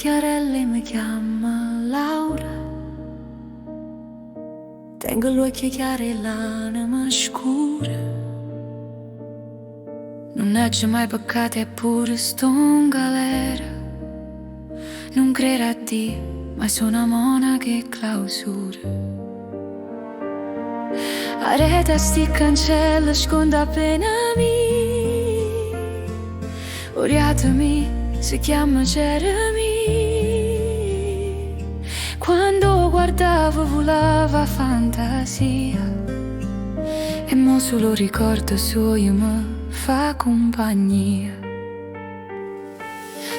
vecchiarella e mi chiama Laura. Tengo gli occhi chiari e l'anima scura. Non c'è mai peccato eppure sto in galera. Non credo a Dio, ma sono una monaca e clausura. A rete sti cancelli sconda appena mi. Oriatemi, si chiama Jeremy. Quando guardavo volava fantasia. E mo solo ricordo suo mi fa compagnia.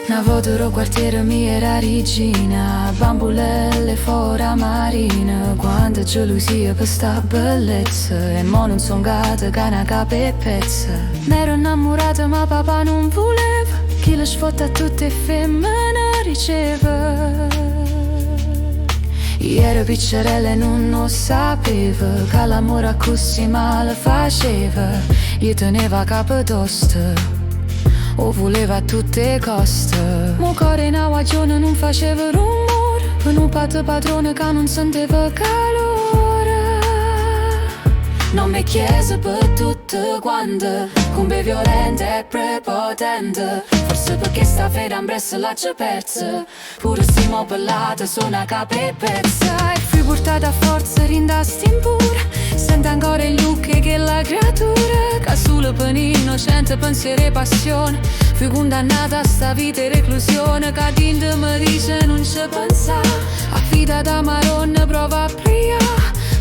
Una volta ero quartiere mia era regina, bambulelle fora marina. Quanta gelosia per sta bellezza. E mo non son gata che una capa e pezza. M'ero innamorata ma papà non voleva. Chi le sfotta a tutte femmine riceve. Io ero piccerella e non lo sapevo che l'amore così male faceva. Io teneva a capo tosto o voleva a tutte coste. Mo cuore in guagione non faceva rumore. Per un patto padrone che non sentiva calore. Non mi chiese per tutte quante, come violenta e prepotente. Forse perché sta fede ambressa l'ha già persa. Pure stiamo ballate sono a capo e pezza. E fui portata a forza rindasti in pura. Sento ancora gli occhi che la creatura. Che solo per innocente pensiero e passione. Fui condannata a sta vita e reclusione. Che dentro mi dice non ci pensa. Affidata a Maronna prova a pria.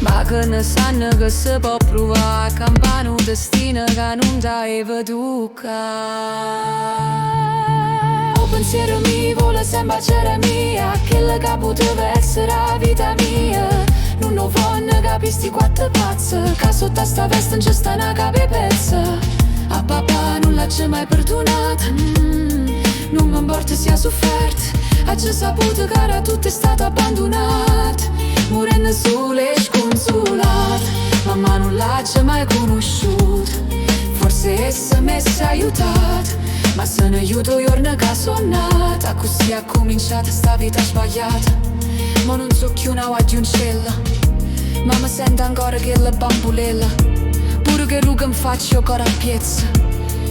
Ma che ne sanno che si può provare. Campare un destino che non deve duca. O pensiero mi vuole sempre Geremia. Quello che poteva essere la vita mia. Non lo voglio capisti quattro pazze. Che sotto sta veste non c'è sta una capipezza. A papà non l'ha mai perdonata. Non mi importa sia sofferta. Ha già saputo che era tutto è stato abbandonato. Morendo sole e sconsolata. Mamma non l'ha mai conosciuta. Forse essa mi ha aiutato. Ma se ne aiuto giorno che sono nata. Così ha cominciato sta vita sbagliata. Ma non so più una guaglioncella. Ma mi sento ancora che la bambulella. Pure che ruga mi faccio ancora a piezza.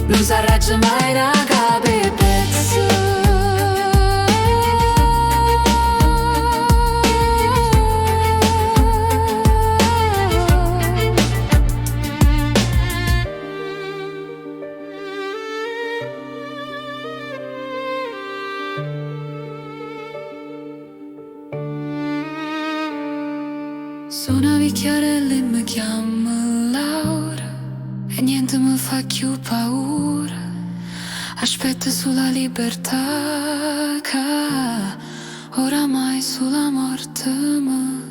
Non sarà mai una capepezza. Sono vecchiarella e mi chiama Laura. E niente mi fa più paura. Aspetto sulla libertà che oramai sulla morte mi